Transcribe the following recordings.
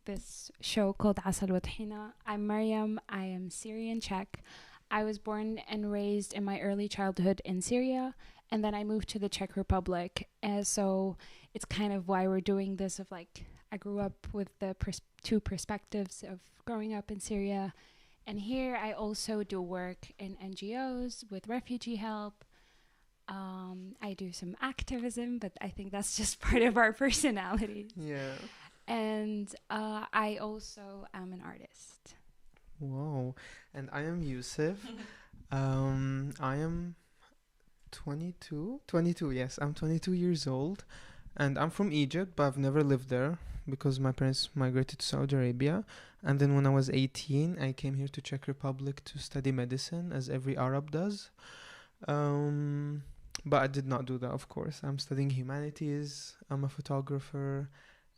this show called Asal wa Tahina. I'm Mariam. I am Syrian Czech. I was born and raised in my early childhood in Syria, and then I moved to the Czech Republic. And so it's kind of why we're doing this of like, I grew up with the two perspectives of growing up in Syria. And here I also do work in NGOs with refugee help. I do some activism, but I think that's just part of our personality. Yeah. And I also am an artist. Wow. And I am Youssef. I am 22. 22, yes. I'm 22 years old. And I'm from Egypt, but I've never lived there because my parents migrated to Saudi Arabia. And then when I was 18, I came here to Czech Republic to study medicine, as every Arab does. But I did not do that, of course. I'm studying humanities. I'm a photographer.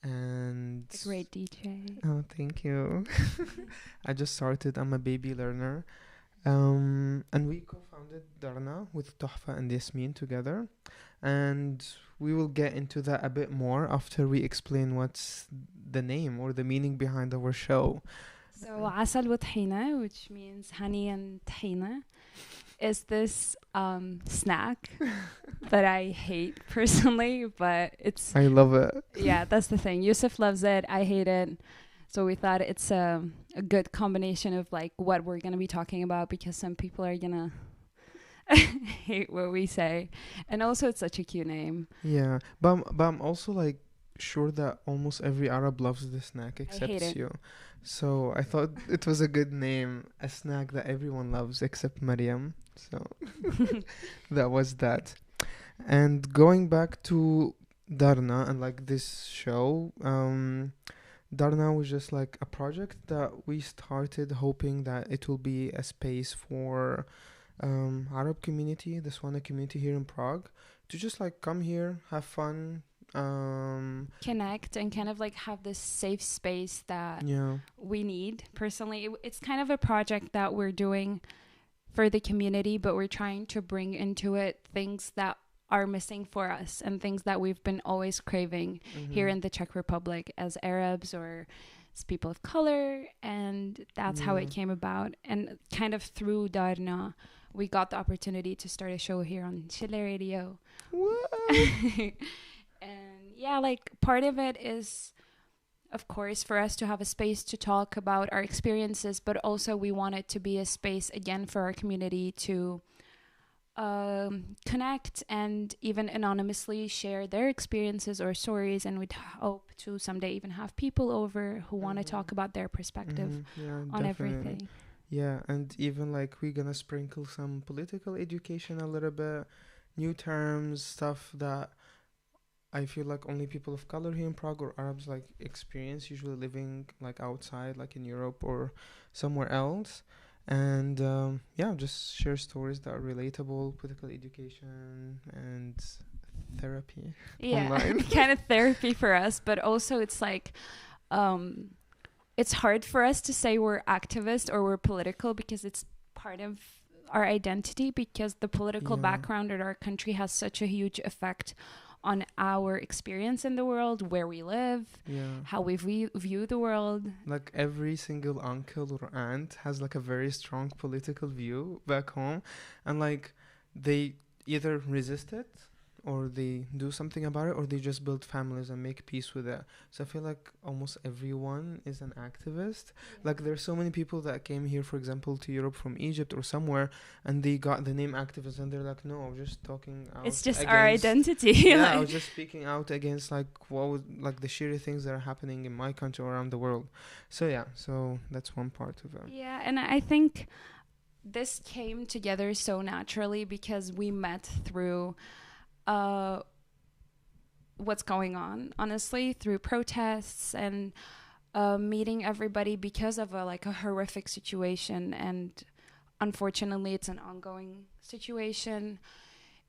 And A great DJ. oh, thank you. I just started. I'm a baby learner. And we co-founded Darna with Tuhfa and Yasmin together. And we will get into that a bit more after we explain what's the name or the meaning behind our show. So Asal wa Tahina, which means honey and tahina, is this snack that I hate personally, but it's... I love it. Yeah, that's the thing. Youssef loves it. I hate it. So we thought it's a good combination of like what we're going to be talking about, because some people are going to hate what we say. And also it's such a cute name. Yeah, but I'm also like sure that almost every Arab loves the snack except you. So I thought it was a good name, a snack that everyone loves except Mariam. So that was that. And going back to Darna and like this show, Darna was just like a project that we started hoping that it will be a space for Arab community, the SWANA community here in Prague, to just like come here, have fun, connect and kind of like have this safe space that we need. Personally, it's kind of a project that we're doing for the community, but we're trying to bring into it things that are missing for us and things that we've been always craving here in the Czech Republic as Arabs or as people of color. And that's how it came about. And kind of through Darna, we got the opportunity to start a show here on Chile Radio. And yeah, like part of it is, of course, for us to have a space to talk about our experiences, but also we want it to be a space again for our community to connect and even anonymously share their experiences or stories. And we'd hope to someday even have people over who want to talk about their perspective on everything. Yeah, and even like we're gonna sprinkle some political education a little bit, new terms, stuff that I feel like only people of color here in Prague or Arabs like experience, usually living like outside, like in Europe or somewhere else. And just share stories that are relatable, political education and therapy. Online. Kind of therapy for us, but also it's like it's hard for us to say we're activist or we're political because it's part of our identity, because the political background in our country has such a huge effect on our experience in the world, where we live, how we view the world. Like every single uncle or aunt has like a very strong political view back home, and like they either resist it or they do something about it, or they just build families and make peace with it. So I feel like almost everyone is an activist. Like there's so many people that came here, for example, to Europe from Egypt or somewhere, and they got the name activist, and they're like, no, I was just talking out. It's just our identity. I was just speaking out against like the shitty things that are happening in my country or around the world. So so that's one part of it. Yeah, and I think this came together so naturally because we met through what's going on, honestly, through protests and meeting everybody because of a horrific situation. And unfortunately, it's an ongoing situation.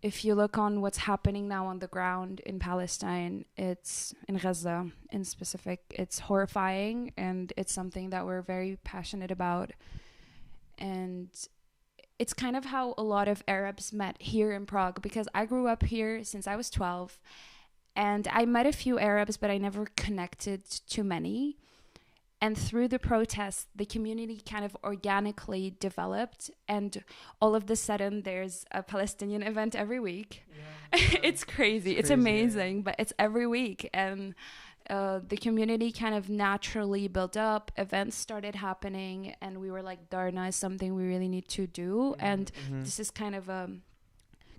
If you look on what's happening now on the ground in Palestine, it's in Gaza in specific, it's horrifying, and it's something that we're very passionate about. And it's kind of how a lot of Arabs met here in Prague, because I grew up here since I was 12, and I met a few Arabs, but I never connected to many. And through the protests, the community kind of organically developed, and all of a sudden there's a Palestinian event every week. It's crazy. It's amazing, but it's every week. And the community kind of naturally built up, events started happening, and we were like, Darna is something we really need to do. And this is kind of a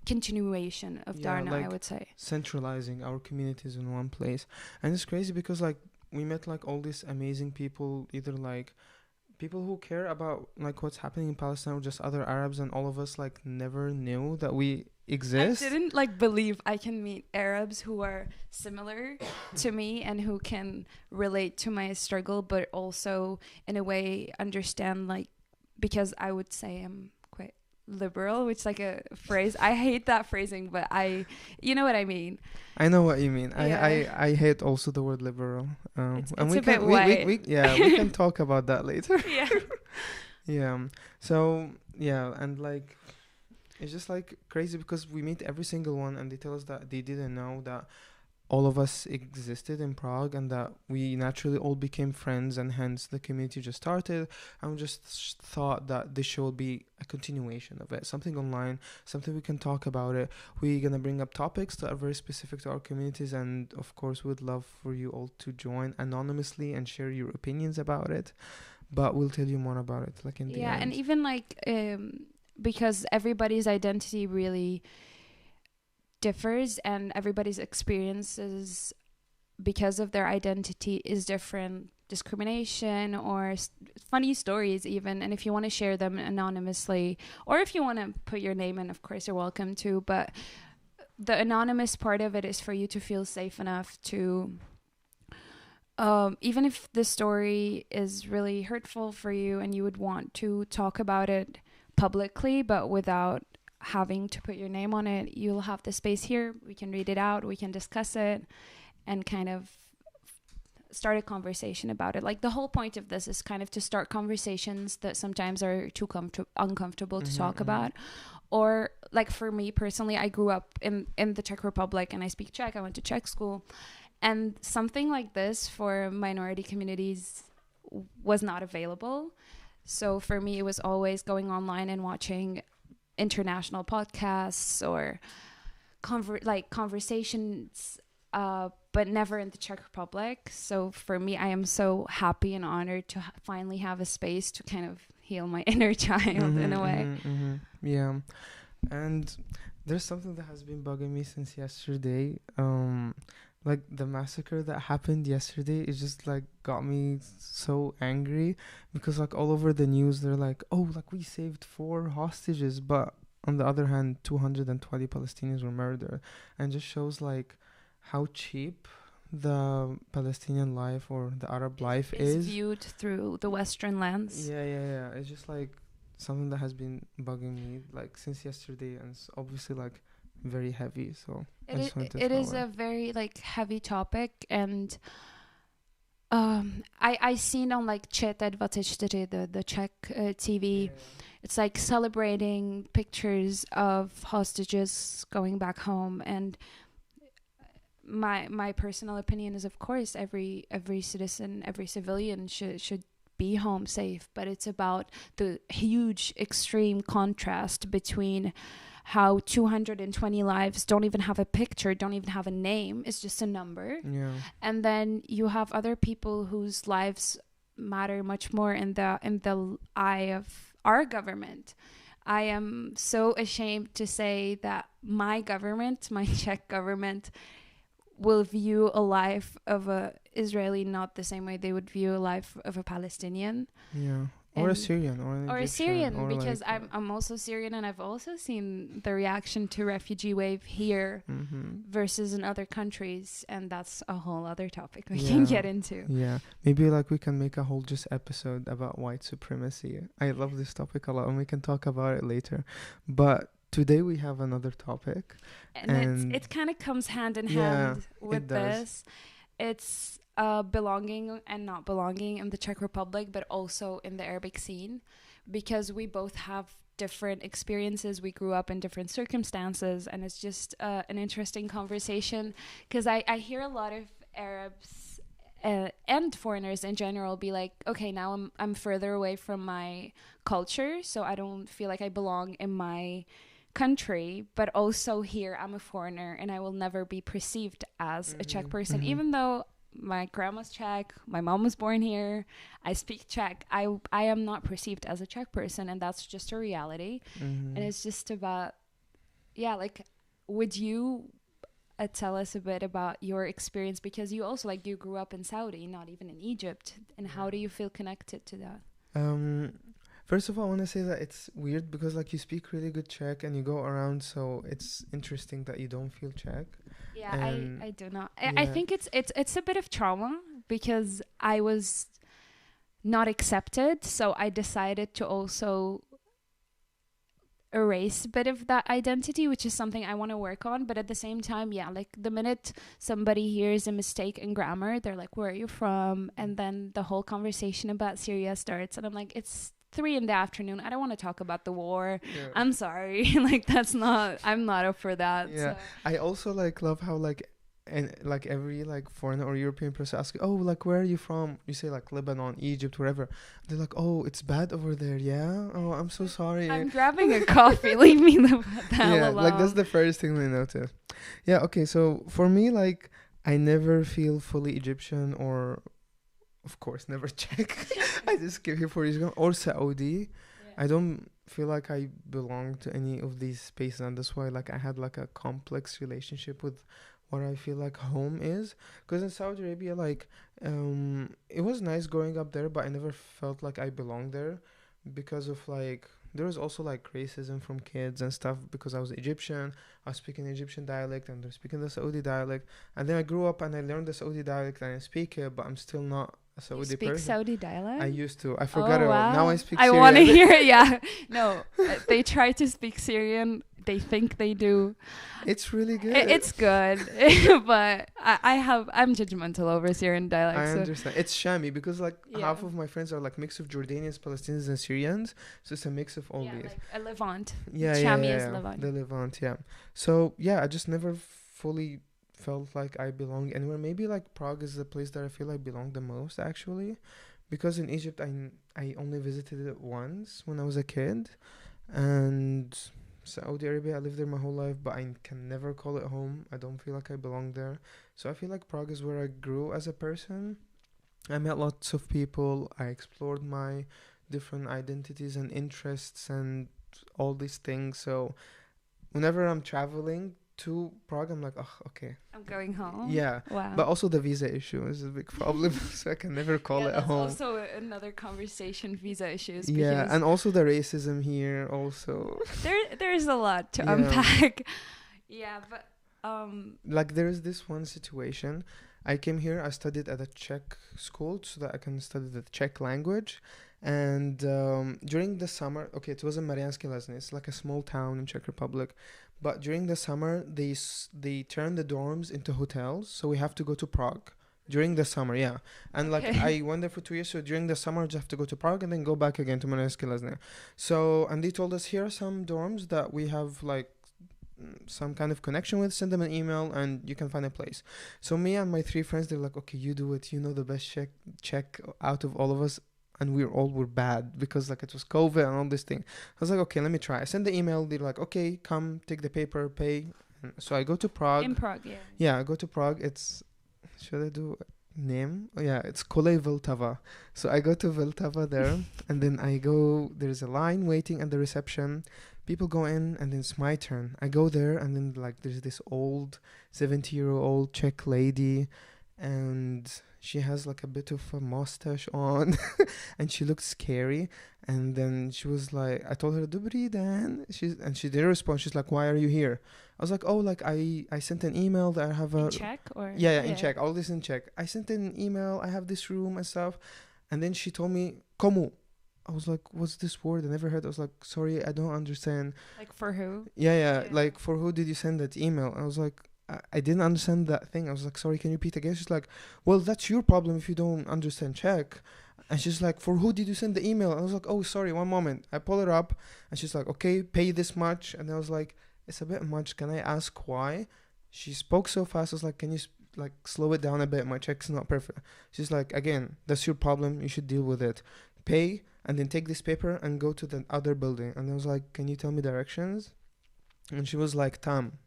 continuation of Darna, like, I would say. Centralizing our communities in one place. And it's crazy because like we met like all these amazing people, either like people who care about like what's happening in Palestine or just other Arabs, and all of us like never knew that we exist. I didn't like believe I can meet Arabs who are similar to me and who can relate to my struggle, but also in a way understand, like, because I would say I'm quite liberal, which is like a phrase. I hate that phrasing, but you know what I mean. I know what you mean. Yeah. I hate also the word liberal. It's a bit white. We can talk about that later. Yeah. Yeah. So yeah, and like it's just like crazy because we meet every single one and they tell us that they didn't know that all of us existed in Prague, and that we naturally all became friends, and hence the community just started. And we just thought that this show will be a continuation of it, something online, something we can talk about it. We're gonna bring up topics that are very specific to our communities, and of course we'd love for you all to join anonymously and share your opinions about it, but we'll tell you more about it like in the end. And even like because everybody's identity really differs, and everybody's experiences because of their identity is different, discrimination or funny stories even. And if you want to share them anonymously, or if you want to put your name in, of course you're welcome to, but the anonymous part of it is for you to feel safe enough to even if the story is really hurtful for you and you would want to talk about it publicly but without having to put your name on it, you'll have the space here. We can read it out, we can discuss it, and kind of start a conversation about it. Like the whole point of this is kind of to start conversations that sometimes are too uncomfortable to talk about. Or like for me personally, I grew up in the Czech Republic and I speak Czech. I went to Czech school, and something like this for minority communities was not available. So for me, it was always going online and watching international podcasts or conversations, but never in the Czech Republic. So for me, I am so happy and honored to finally have a space to kind of heal my inner child in a way. Yeah. And there's something that has been bugging me since yesterday. Like the massacre that happened yesterday, it just like got me so angry because like all over the news they're like, oh, like we saved 4 hostages, but on the other hand 220 Palestinians were murdered, and just shows like how cheap the Palestinian life or the Arab life is viewed through the Western lens. Yeah. It's just like something that has been bugging me like since yesterday, and it's obviously like very heavy. So it is a very like heavy topic, and I seen on like ČT24, the Czech TV. It's like celebrating pictures of hostages going back home, and my personal opinion is, of course, every citizen, every civilian should be home safe, but it's about the huge extreme contrast between how 220 lives don't even have a picture, don't even have a name, it's just a number. Yeah. And then you have other people whose lives matter much more in the eye of our government. I am so ashamed to say that my government, my Czech government, will view a life of a Israeli not the same way they would view a life of a Palestinian. Yeah. Or a Syrian, or a Syrian, because like I'm also Syrian, and I've also seen the reaction to refugee wave here versus in other countries, and that's a whole other topic we can get into. Yeah, maybe like we can make a whole just episode about white supremacy. I love this topic a lot, and we can talk about it later. But today we have another topic, and it kind of comes hand in hand with this. It's belonging and not belonging in the Czech Republic, but also in the Arabic scene, because we both have different experiences. We grew up in different circumstances, and it's just an interesting conversation, because I hear a lot of Arabs and foreigners in general be like, okay, now I'm further away from my culture, so I don't feel like I belong in my country, but also here I'm a foreigner and I will never be perceived as a Czech person, even though my grandma's Czech, my mom was born here, I speak Czech, I am not perceived as a Czech person, and that's just a reality. And it's just about, yeah, like, would you tell us a bit about your experience, because you also, like, you grew up in Saudi, not even in Egypt, and how do you feel connected to that? First of all, I want to say that it's weird because, like, you speak really good Czech and you go around, so it's interesting that you don't feel Czech. Yeah, I do not. I think it's a bit of trauma because I was not accepted, so I decided to also erase a bit of that identity, which is something I want to work on. But at the same time, yeah, like, the minute somebody hears a mistake in grammar, they're like, where are you from? And then the whole conversation about Syria starts, and I'm like, it's 3 p.m. I don't want to talk about the war. I'm sorry. Like, I'm not up for that. Yeah. So. I also, like, love how, like, and like every, like, foreigner or European person asks, oh, like, where are you from? You say, like, Lebanon, Egypt, wherever. They're like, oh, it's bad over there. Yeah. Oh, I'm so sorry. I'm grabbing a coffee. Leave me the hell alone. Like, that's the first thing they notice. Yeah. Okay. So for me, like, I never feel fully Egyptian, or, of course, never Czech. I just came here 4 years ago, or Saudi. I don't feel like I belong to any of these spaces, and that's why, like, I had, like, a complex relationship with what I feel like home is. Because in Saudi Arabia, like, it was nice growing up there, but I never felt like I belonged there because of, like, there was also, like, racism from kids and stuff because I was Egyptian. I was speaking Egyptian dialect and they're speaking the Saudi dialect. And then I grew up and I learned the Saudi dialect and I speak it, but I'm still not a Saudi person. You speak Saudi dialect? I used to. I forgot it all. Now I speak Syrian. I want to hear it, yeah. No, they try to speak Syrian. They think they do. It's really good. It's good. But I'm judgmental over Syrian dialect. I understand. It's Shami because, like, half of my friends are, like, mix of Jordanians, Palestinians, and Syrians. So it's a mix of all these. Like a Levant. Yeah, Shami is Levant. The Levant, yeah. So, yeah, I just never fully felt like I belong anywhere. Maybe, like, Prague is the place that I feel I belong the most, actually. Because in Egypt, I only visited it once when I was a kid. And Saudi Arabia, I lived there my whole life, but I can never call it home. I don't feel like I belong there. So I feel like Prague is where I grew as a person. I met lots of people. I explored my different identities and interests and all these things. So whenever I'm traveling to Prague, I'm like, oh, okay, I'm going home. Yeah. Wow. But also the visa issue is a big problem. So I can never call it home. That's also another conversation, visa issues. Yeah, and also the racism here also. There's a lot to unpack. Yeah, but like, there is this one situation. I came here, I studied at a Czech school so that I can study the Czech language. And during the summer, okay, it was in Marianské Lázně. It's like a small town in Czech Republic. But during the summer, they turned the dorms into hotels, so we have to go to Prague during the summer. Yeah, and like I went there for 2 years, so during the summer, I just have to go to Prague and then go back again to Marianské Lázně. So, and they told us, here are some dorms that we have, like, some kind of connection with. Send them an email and you can find a place. So me and my 3 friends, they're like, okay, you do it. You know the best Czech out of all of us. And we were bad because, like, it was COVID and all this thing. I was like, okay, let me try. I sent the email. They're like, okay, come, take the paper, pay. And so I go to Prague. In Prague, yeah. Yeah, I go to Prague. It's, should I do name? Oh, yeah, it's Kolej Vltava. So I go to Vltava there. And then I go, there's a line waiting at the reception. People go in and then it's my turn. I go there and then, like, there's this old 70-year-old Czech lady. And she has, like, a bit of a mustache on and she looked scary. And then she was like, I told her, Dobrý den. She didn't respond. She's like, why are you here? I was like, oh, like, I sent an email that I have a... In Czech? Or? Yeah, in Czech. All this in Czech. I sent an email. I have this room and stuff. And then she told me, komu? I was like, what's this word? I never heard. I was like, sorry, I don't understand. Like, for who? Yeah. Like, for who did you send that email? I was like, I didn't understand that thing. I was like, sorry, can you repeat again? She's like, well, that's your problem if you don't understand Czech. And she's like, for who did you send the email? I was like, oh, sorry, one moment. I pull it up and she's like, okay, pay this much. And I was like, it's a bit much. Can I ask why? She spoke so fast. I was like, can you like slow it down a bit. My Czech's not perfect. She's like, again, that's your problem. You should deal with it. Pay and then take this paper and go to the other building. And I was like, can you tell me directions? And she was like, Tam.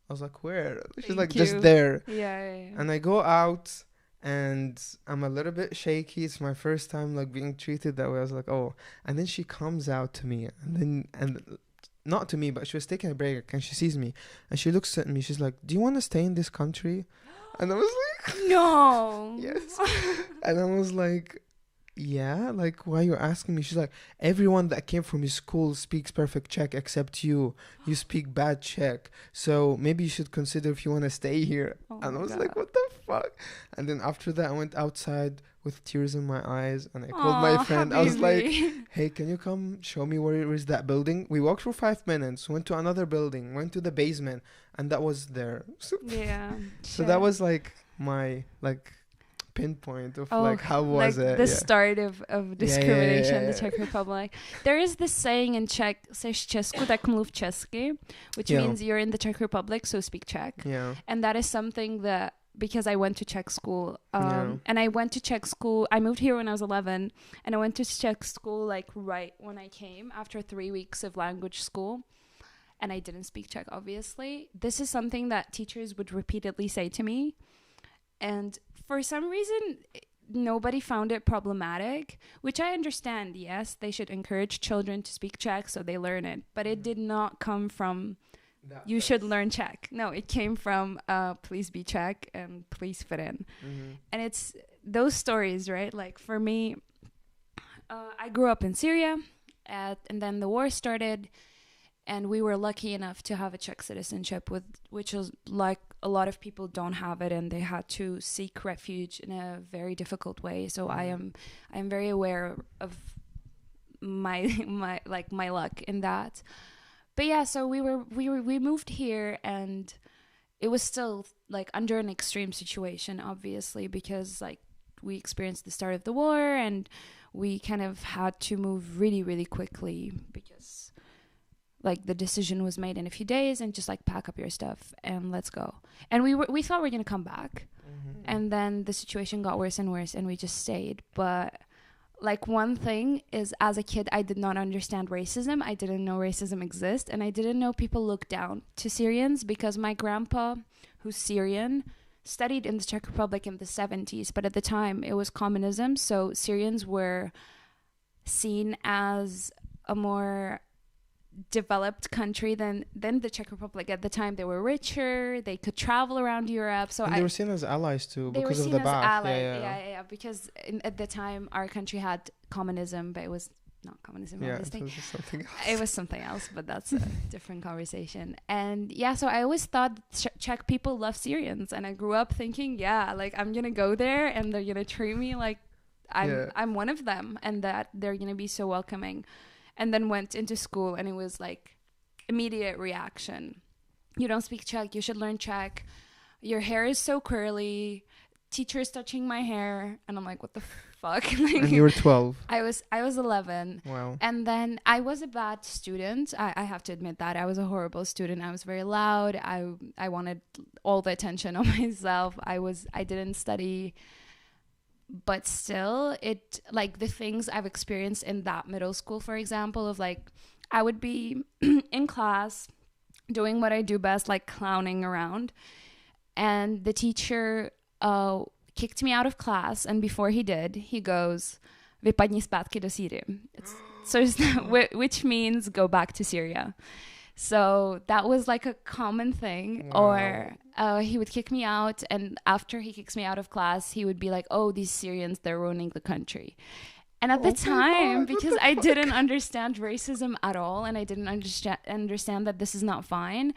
I was like, where? She's like, just there. Yeah. And I go out and I'm a little bit shaky. It's my first time like being treated that way. I was like, oh. And then she comes out to me and not to me, but she was taking a break and she sees me and she looks at me. She's like, do you want to stay in this country? And I was like, no. Yes. And I was like, yeah, like, why are you asking me? She's like, everyone that came from your school speaks perfect Czech except you. You speak bad Czech. So maybe you should consider if you want to stay here. Oh and I was God. like, what the fuck? And then after that, I went outside with tears in my eyes and I called my friend. I was like, hey, can you come show me where is that building? We walked for 5 minutes, went to another building, went to the basement, and that was there. Yeah. So that was like my like pinpoint of like how was like it the start of discrimination in the Czech Republic. There is this saying in Czech, seš Česku, tak mluv česky, which means you're in the Czech Republic, so speak Czech. Yeah. And that is something that, because I went to Czech school, and I went to Czech school, I moved here when I was 11, and I went to Czech school like right when I came after 3 weeks of language school. And I didn't speak Czech, obviously. This is something that teachers would repeatedly say to me. And for some reason, nobody found it problematic, which I understand. Yes, they should encourage children to speak Czech so they learn it. But it did not come from, you should learn Czech. No, it came from, please be Czech and please fit in. Mm-hmm. And it's those stories, right? Like for me, I grew up in Syria, and then the war started. And we were lucky enough to have a Czech citizenship, which was like a lot of people don't have it, and they had to seek refuge in a very difficult way. So I am very aware of my luck in that. But yeah, so we moved here, and it was still like under an extreme situation, obviously, because like we experienced the start of the war, and we kind of had to move really, really quickly because like the decision was made in a few days and just like pack up your stuff and let's go. And we thought we were going to come back. Mm-hmm. And then the situation got worse and worse and we just stayed. But like one thing is, as a kid, I did not understand racism. I didn't know racism exists, and I didn't know people look down to Syrians because my grandpa, who's Syrian, studied in the Czech Republic in the 70s, but at the time it was communism. So Syrians were seen as a more developed country than the Czech Republic. At the time they were richer, they could travel around Europe, so they were seen as allies too because of the bath. Yeah, because at the time our country had communism, but it was not communism. Yeah, it was something else. It was something else, but that's a different conversation. And yeah, so I always thought Czech people love Syrians, and I grew up thinking, yeah, like I'm gonna go there and they're gonna treat me like I'm one of them, and that they're gonna be so welcoming. And then went into school, and it was like immediate reaction. You don't speak Czech, you should learn Czech. Your hair is so curly. Teacher's touching my hair. And I'm like, what the fuck? Like, and you were 12. I was 11. Wow. And then I was a bad student. I have to admit that. I was a horrible student. I was very loud. I wanted all the attention on myself. I didn't study. But still, it like the things I've experienced in that middle school, for example, of like I would be in class doing what I do best, like clowning around, and the teacher kicked me out of class, and before he did, he goes, "Vypadni zpátky do Syrie," which means go back to Syria. So that was like a common thing. Wow. Or he would kick me out, and after he kicks me out of class, he would be like, oh, these Syrians, they're ruining the country. And at the time, because I didn't understand racism at all, and I didn't understand that this is not fine,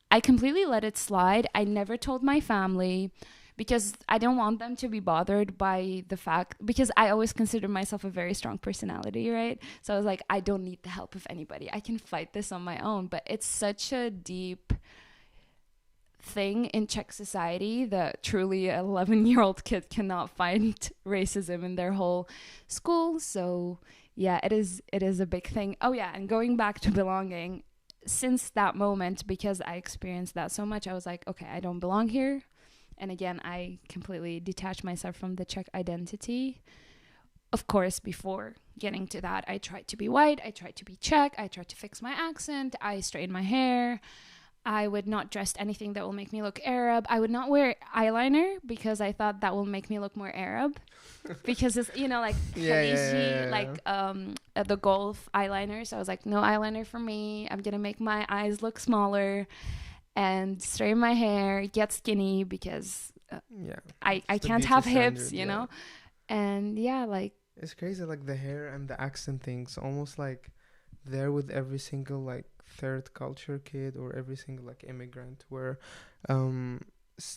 I completely let it slide. I never told my family, because I don't want them to be bothered by the fact, because I always consider myself a very strong personality, right? So I was like, I don't need the help of anybody. I can fight this on my own. But it's such a deep thing in Czech society that truly an 11-year-old kid cannot find racism in their whole school. So yeah, it is a big thing. Oh yeah, and going back to belonging, since that moment, because I experienced that so much, I was like, okay, I don't belong here. And again, I completely detached myself from the Czech identity. Of course, before getting to that, I tried to be white, I tried to be Czech, I tried to fix my accent, I straightened my hair. I would not dress anything that will make me look Arab. I would not wear eyeliner because I thought that will make me look more Arab. Because it's, you know, like the golf eyeliner. So I was like, no eyeliner for me. I'm going to make my eyes look smaller and straighten my hair, get skinny because I can't have hips, standard, you know? And yeah, like, it's crazy, like the hair and the accent things, almost like there with every single like third culture kid or every single like immigrant, where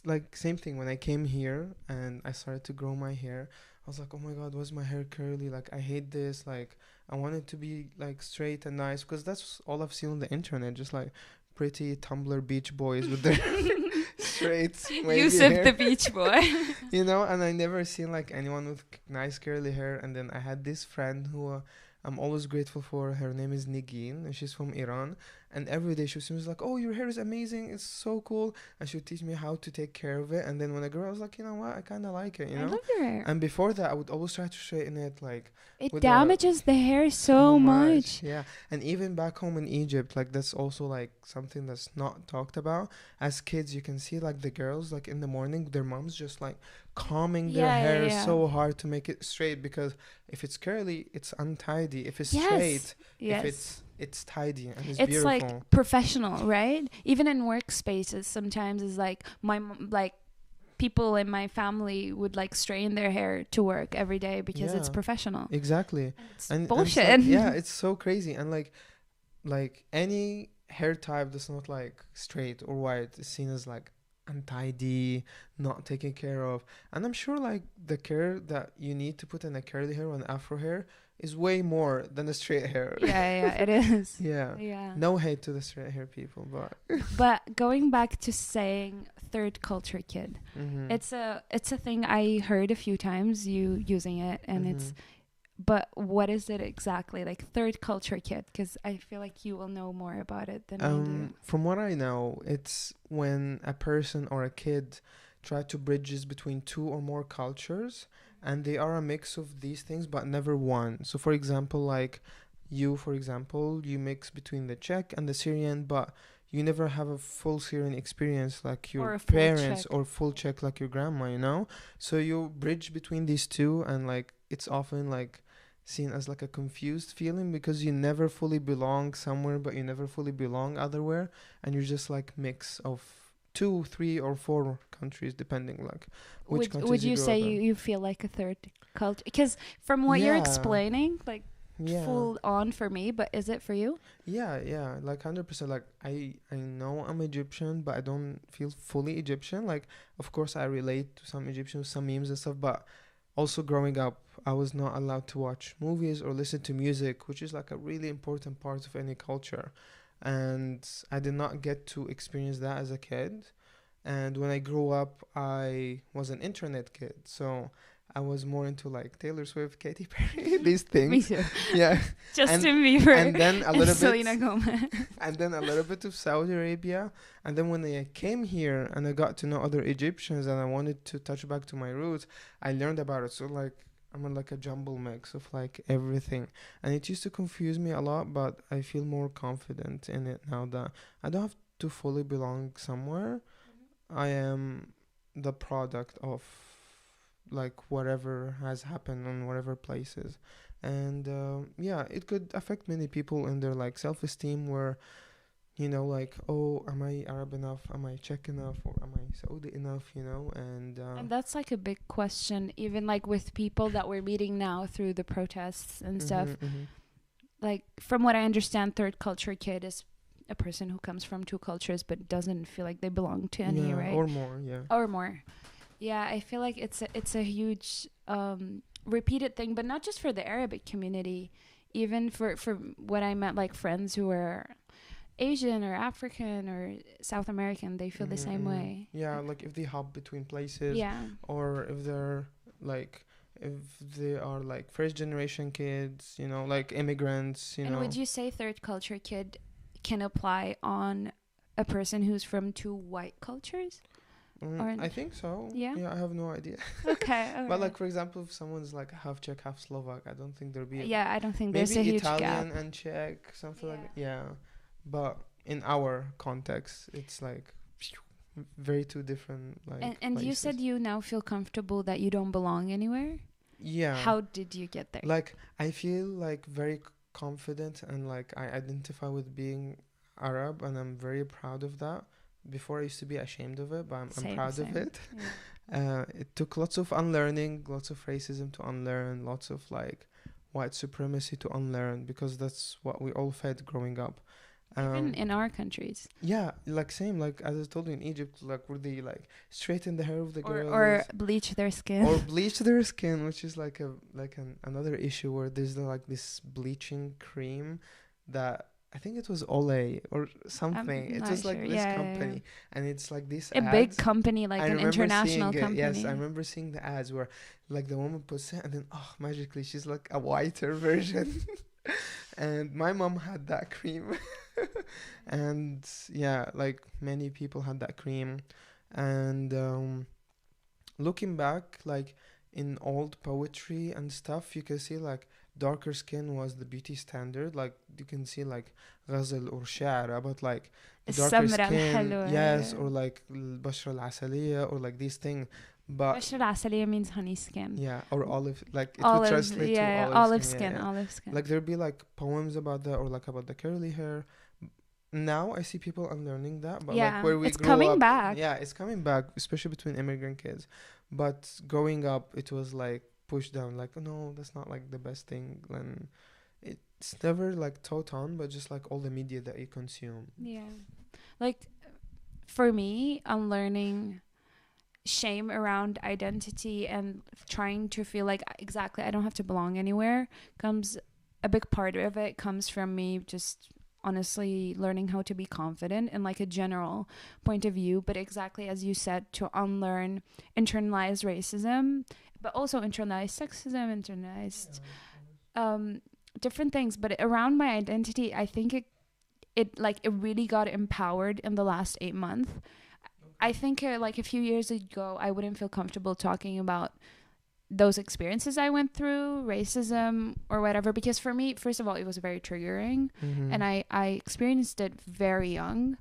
like same thing when I came here and I started to grow my hair. I was like, oh my god, was my hair curly? Like, I hate this. Like, I want it to be like straight and nice, because that's all I've seen on the internet, just like pretty Tumblr beach boys with their straight Youssef hair. the beach boy. You know, and I never seen like anyone with nice curly hair. And then I had this friend who I'm always grateful for. Her name is Nigin, and she's from Iran. And every day she was like, oh, your hair is amazing, it's so cool. And she would teach me how to take care of it. And then when I grew up, I was like, you know what, I kind of like it, you know? I love your hair. And before that, I would always try to straighten it, like... It damages the hair so much. Yeah. And even back home in Egypt, like, that's also, like, something that's not talked about. As kids, you can see, like, the girls, like, in the morning, their moms just, like, combing their hair so hard to make it straight, because if it's curly, it's untidy. If it's straight, if it's tidy and it's beautiful. Like professional, right? Even in workspaces, sometimes it's like people in my family would like straighten their hair to work every day because it's professional. Exactly. And bullshit. And it's like, it's so crazy. And like any hair type that's not like straight or white is seen as like untidy, not taken care of. And I'm sure like the care that you need to put in a curly hair or an afro hair is way more than the straight hair. Yeah, it is. Yeah. No hate to the straight hair people, but going back to saying third culture kid, it's a thing I heard a few times, you using it, and but what is it exactly, like third culture kid? Because I feel like you will know more about it than I do. From what I know, it's when a person or a kid try to bridges between two or more cultures, and they are a mix of these things but never one. So for example, like you mix between the Czech and the Syrian, but you never have a full Syrian experience like your parents, or full Czech like your grandma, you know? So you bridge between these two, and like it's often like seen as like a confused feeling, because you never fully belong somewhere but you never fully belong otherwhere, and you're just like mix of 2, 3, or 4 countries, depending like which countries would you say you feel like a third culture? Because from what you're explaining, like full on for me, but is it for you? Yeah, like 100%. Like I know I'm Egyptian, but I don't feel fully Egyptian. Like, of course I relate to some Egyptians, some memes and stuff, but also growing up I was not allowed to watch movies or listen to music, which is like a really important part of any culture. And I did not get to experience that as a kid. And when I grew up, I was an internet kid, so I was more into like Taylor Swift, Katy Perry, these things. Me too. Yeah. Justin Bieber. And then a little bit Selena Gomez. And then a little bit of Saudi Arabia. And then when I came here and I got to know other Egyptians and I wanted to touch back to my roots, I learned about it. So like I'm like a jumble mix of like everything, and it used to confuse me a lot, but I feel more confident in it now that I don't have to fully belong somewhere. I am the product of like whatever has happened on whatever places, and it could affect many people in their like self-esteem, where you know, like, oh, am I Arab enough? Am I Czech enough? Or am I Saudi enough? You know, and that's like a big question, even like with people that we're meeting now through the protests and stuff. Like, from what I understand, third culture kid is a person who comes from 2 cultures but doesn't feel like they belong to any, right? Or more, Or more. Yeah, I feel like it's a huge repeated thing, but not just for the Arabic community, even for what I met, like friends who are Asian or African or South American, they feel the same way. Yeah, like if they hop between places, or if they're like, if they are like first generation kids, you know, like immigrants, you know. And would you say third culture kid can apply on a person who's from 2 white cultures? I think so. Yeah? Yeah, I have no idea. Okay. But like, for example, if someone's like half Czech, half Slovak, I don't think there'll be. Yeah, I don't think there's a maybe huge Italian gap. and Czech, something like that. Yeah, but in our context, it's like very two different like. And you said you now feel comfortable that you don't belong anywhere. Yeah. How did you get there? Like, I feel like very confident, and like I identify with being Arab, and I'm very proud of that. Before I used to be ashamed of it, but I'm proud of it. Yeah. It took lots of unlearning, lots of racism to unlearn, lots of like white supremacy to unlearn, because that's what we all fed growing up. Even in our countries. Yeah, like same, like as I told you in Egypt, like where they like straighten the hair of the girls, or bleach their skin, which is like another issue where there's like this bleaching cream that I think it was Ojeil or something. It was like this company, and it's like this a big company, like an international company. Yes, I remember seeing the ads where like the woman puts it, and then magically she's like a whiter version. And my mom had that cream. And yeah, like many people had that cream. And looking back, like in old poetry and stuff, you can see like darker skin was the beauty standard. Like you can see like ghazal or sha'ra, but like darker skin, yes, or like bashra al-asaliya, or like these things. But bashra al-asaliya means honey skin. Yeah, or olive, like it would translate to olive skin. Olive skin. Like there'd be like poems about that, or like about the curly hair. Now I see people unlearning that, but like where we it's coming back. Yeah, it's coming back, especially between immigrant kids. But growing up, it was like pushed down, like, oh, no, that's not like the best thing. And it's never like taught on, but just like all the media that you consume. Yeah, like for me, unlearning shame around identity and trying to feel like exactly I don't have to belong anywhere comes. A big part of it comes from me just honestly learning how to be confident in like a general point of view, but exactly as you said, to unlearn internalized racism, but also internalized sexism, internalized different things. But around my identity, I think it really got empowered in the last 8 months. I think like a few years ago I wouldn't feel comfortable talking about those experiences I went through, racism or whatever, because for me, first of all, it was very triggering. And I experienced it very young,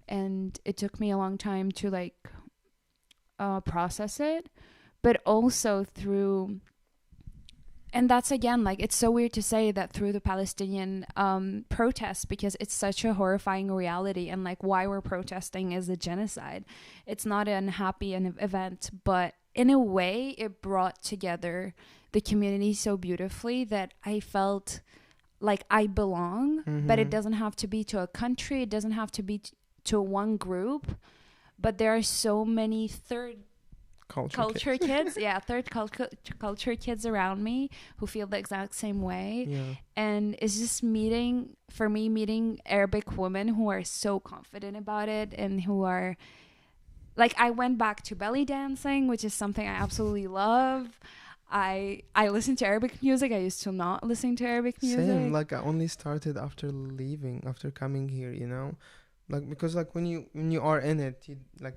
and it took me a long time to like process it, but also through, and that's again, like, it's so weird to say that through the Palestinian protests, because it's such a horrifying reality, and like why we're protesting is a genocide. It's not an happy event, but in a way, it brought together the community so beautifully that I felt like I belong, but it doesn't have to be to a country. It doesn't have to be to one group. But there are so many third culture kids. Yeah, third culture kids around me who feel the exact same way. Yeah. And it's just meeting Arabic women who are so confident about it and who are... Like, I went back to belly dancing, which is something I absolutely love. I listen to Arabic music. I used to not listen to Arabic music. Same. Like, I only started after coming here, you know? Like, because, like, when you are in it, you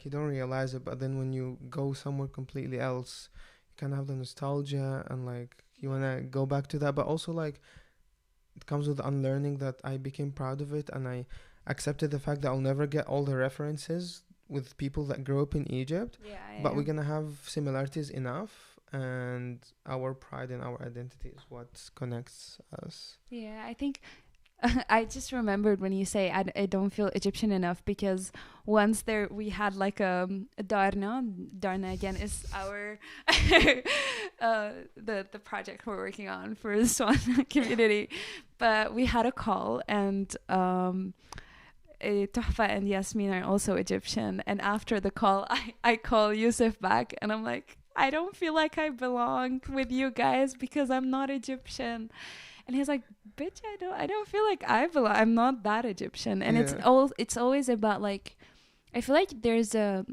don't realize it. But then when you go somewhere completely else, you kind of have the nostalgia and, like, you want to go back to that. But also, like, it comes with unlearning that I became proud of it. And I accepted the fact that I'll never get all the references with people that grew up in Egypt, but we're gonna have similarities enough, and our pride and our identity is what connects us. Yeah, I think I just remembered when you say I don't feel Egyptian enough, because once we had like a Darna again is our the project we're working on for the SWANA community, but we had a call, and Tuhfa and Yasmin are also Egyptian, and after the call I call Youssef back and I'm like, I don't feel like I belong with you guys because I'm not Egyptian. And he's like, bitch, I don't feel like I belong. I'm not that Egyptian. And it's always about, like, I feel like there's a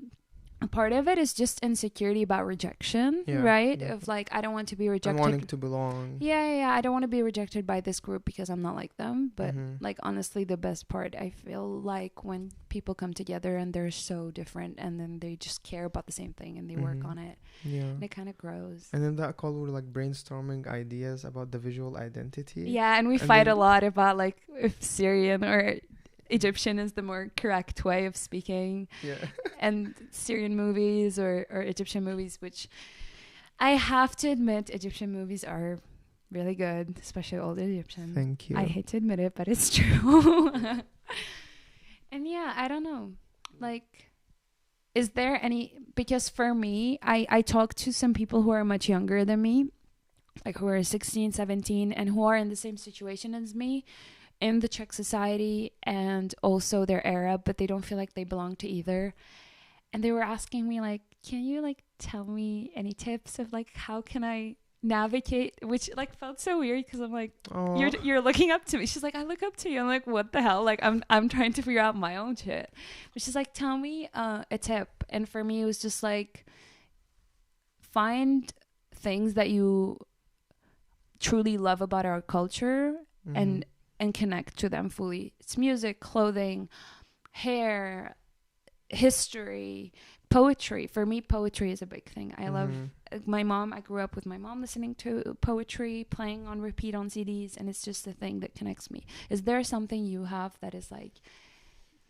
part of it is just insecurity about rejection, right? Yeah. Of like, I don't want to be rejected. And wanting to belong. Yeah. I don't want to be rejected by this group because I'm not like them. But like, honestly, the best part, I feel like when people come together and they're so different and then they just care about the same thing and they work on it. Yeah. And it kind of grows. And in that call, we're like brainstorming ideas about the visual identity. Yeah. And we fight a lot about like if Syrian or Egyptian is the more correct way of speaking. Yeah. And Syrian movies or Egyptian movies, which I have to admit, Egyptian movies are really good, especially old Egyptian. Thank you. I hate to admit it, but it's true. And yeah, I don't know. Like, is there any, because for me, I talk to some people who are much younger than me, like who are 16, 17, and who are in the same situation as me in the Czech society, and also they're Arab, but they don't feel like they belong to either. And they were asking me like, can you like tell me any tips of like how can I navigate, which like felt so weird because I'm like, you're looking up to me. She's like, I look up to you. I'm like, what the hell? Like I'm trying to figure out my own shit. But she's like, tell me a tip. And for me it was just like, find things that you truly love about our culture and connect to them fully. It's music, clothing, hair, history, poetry. For me, poetry is a big thing. I love my mom. I grew up with my mom listening to poetry, playing on repeat on CDs, and it's just a thing that connects me. Is there something you have that is like,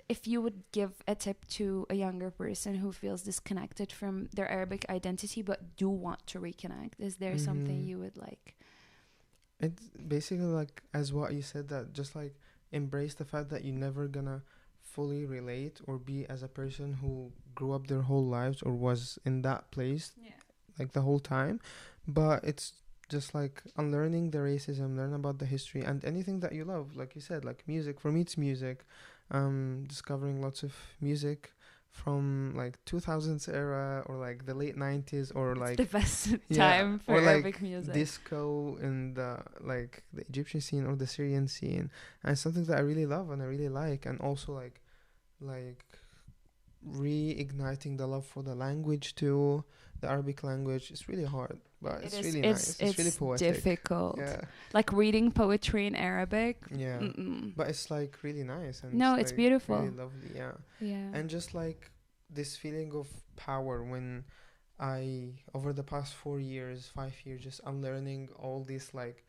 if you would give a tip to a younger person who feels disconnected from their Arabic identity but do want to reconnect, is there something you would like? It's basically like, as what you said, that just like embrace the fact that you're never gonna fully relate or be as a person who grew up their whole lives or was in that place like the whole time. But it's just like unlearning the racism, learn about the history and anything that you love. Like you said, like music. For me, it's music. Discovering lots of music from like 2000s era or like the late 90s or like the best time for Arabic music, disco in the like the Egyptian scene or the Syrian scene, and it's something that I really love and I really like. And also like reigniting the love for the language too, the Arabic language. It's really hard, but it's really nice. It's really poetic. Difficult. Like reading poetry in Arabic. But it's like really nice and it's like beautiful, really lovely. And just like this feeling of power when I, over the past 5 years, just unlearning all these like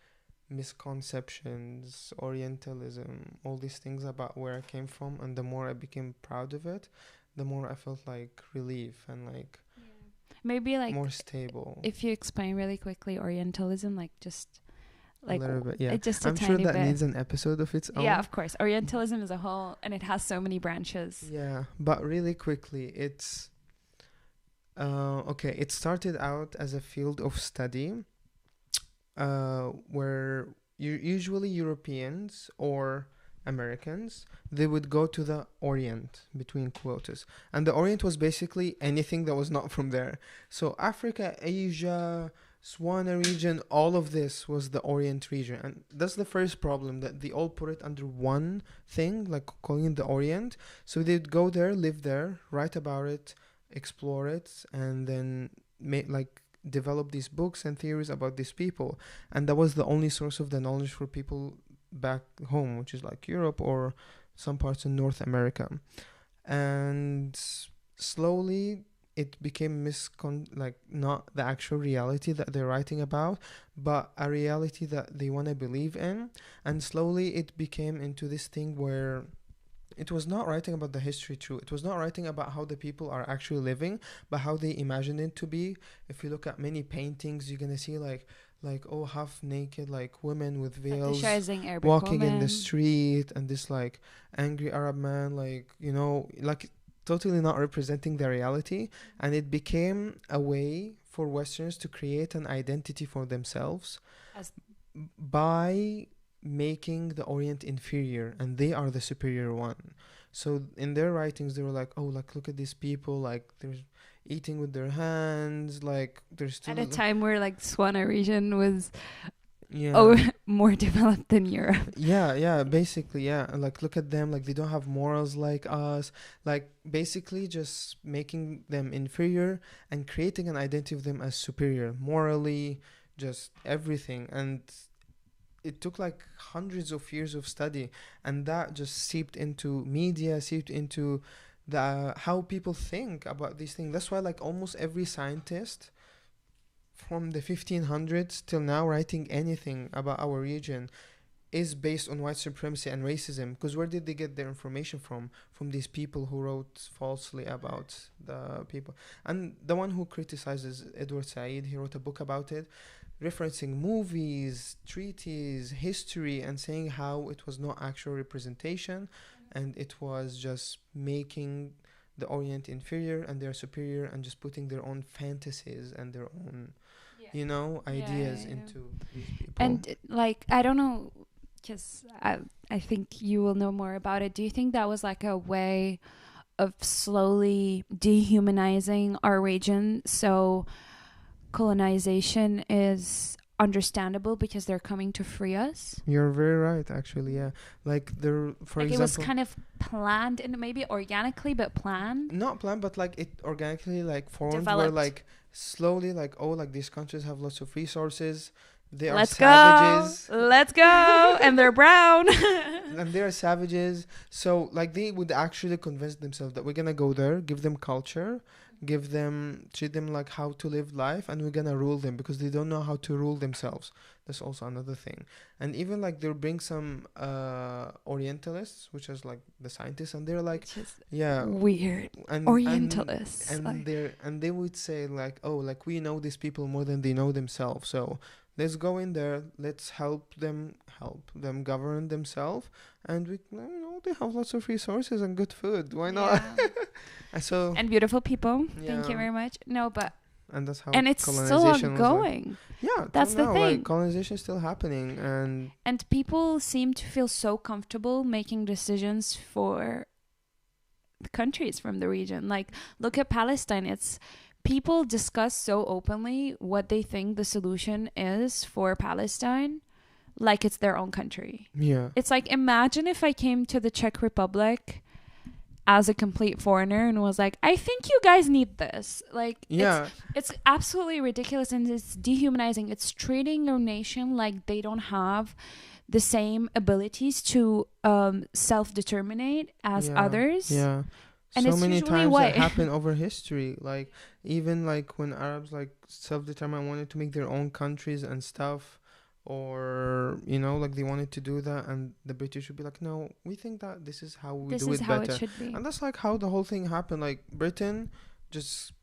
misconceptions, orientalism, all these things about where I came from, and the more I became proud of it, the more I felt like relief and like maybe like more stable. If you explain really quickly Orientalism, like just like a little bit, just a I'm tiny sure that bit. needs an episode of its own. Yeah, of course. Orientalism is a whole, and it has so many branches. Yeah, but really quickly, it's it started out as a field of study where usually Europeans or Americans, they would go to the Orient, between quotes, and the Orient was basically anything that was not from there. So Africa, Asia, SWANA region, all of this was the Orient region. And that's the first problem, that they all put it under one thing, like calling it the Orient. So they'd go there, live there, write about it, explore it, and then develop these books and theories about these people. And that was the only source of the knowledge for people back home, which is like Europe or some parts in North America. And slowly it became not the actual reality that they're writing about, but a reality that they want to believe in. And slowly it became into this thing where it was not writing about the history true. It was not writing about how the people are actually living, but how they imagine it to be. If you look at many paintings, you're gonna see like half naked like women with veils walking in the street, and this like angry Arab man, like totally not representing the reality. And it became a way for Westerners to create an identity for themselves by making the Orient inferior, and they are the superior one. So in their writings, they were like, oh, like look at these people, like they're eating with their hands, like they're still at a time where like SWANA region was more developed than Europe. Yeah, basically, yeah. Like, look at them, like, they don't have morals like us. Like, basically just making them inferior and creating an identity of them as superior, morally, just everything. And it took like hundreds of years of study, and that just seeped into media, seeped into the how people think about these things. That's why, like, almost every scientist from the 1500s till now writing anything about our region is based on white supremacy and racism. Because where did they get their information from? From these people who wrote falsely about the people. And the one who criticizes Edward Said, he wrote a book about it, referencing movies, treaties, history, and saying how it was not actual representation, and it was just making the Orient inferior and they're superior, and just putting their own fantasies and their own, ideas into these people. And like, I don't know, because I think you will know more about it. Do you think that was like a way of slowly dehumanizing our region? So colonization is understandable because they're coming to free us. You're very right, actually. Yeah, like there, for like, example, it was kind of planned, and maybe organically, but planned. Not planned, but like it organically, like formed. Developed. Where like slowly, like, oh, like these countries have lots of resources. They are Let's savages. Let's go. And they're brown. And they are savages. So like they would actually convince themselves that we're gonna go there, give them culture, treat them like how to live life, and we're gonna rule them, because they don't know how to rule themselves. That's also another thing. And even like they'll bring some orientalists, which is like the scientists, and they're like, yeah, weird and orientalists, and like, they would say like, oh, like we know these people more than they know themselves, so let's go in there, let's help them govern themselves, and we, they have lots of resources and good food, why not? And beautiful people. Yeah. Thank you very much. No, but and that's how and it's still ongoing. That's the thing. Like, colonization is still happening, and people seem to feel so comfortable making decisions for the countries from the region. Like, look at Palestine. It's people discuss so openly what they think the solution is for Palestine, like it's their own country. Yeah. It's like, imagine if I came to the Czech Republic as a complete foreigner and was like, I think you guys need this. Like, it's absolutely ridiculous, and it's dehumanizing. It's treating your nation like they don't have the same abilities to self-determinate as others. Yeah. And so many times that happen over history. Like, even like when Arabs like self-determined, wanted to make their own countries and stuff, or like they wanted to do that, and the British would be like, no, we think that this is how we do it better. It should be. And that's like how the whole thing happened. Like, Britain just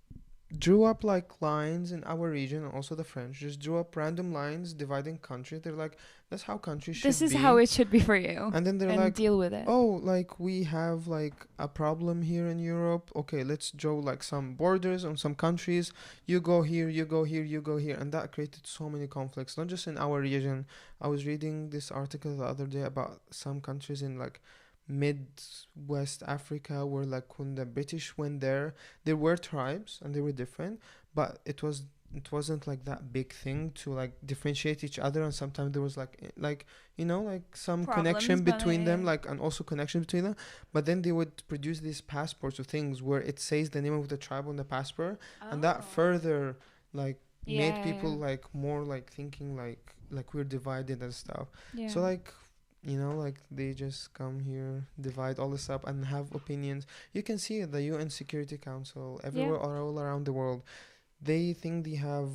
drew up like lines in our region, and also the French just drew up random lines dividing countries. They're like, that's how countries should be. This is how it should be for you. And then they're like, deal with it. Oh, like we have like a problem here in Europe. Okay, let's draw like some borders on some countries. You go here, you go here, you go here. And that created so many conflicts, not just in our region. I was reading this article the other day about some countries in like mid-West Africa, where like when the British went there were tribes and they were different, but it wasn't like that big thing to like differentiate each other, and sometimes there was like some connection between them, like, and also connection between them, but then they would produce these passports or things where it says the name of the tribe on the passport, and that further like made people like more like thinking like we're divided and stuff. So like, like they just come here, divide all this up, and have opinions. You can see the UN Security Council everywhere, all around the world. They think they have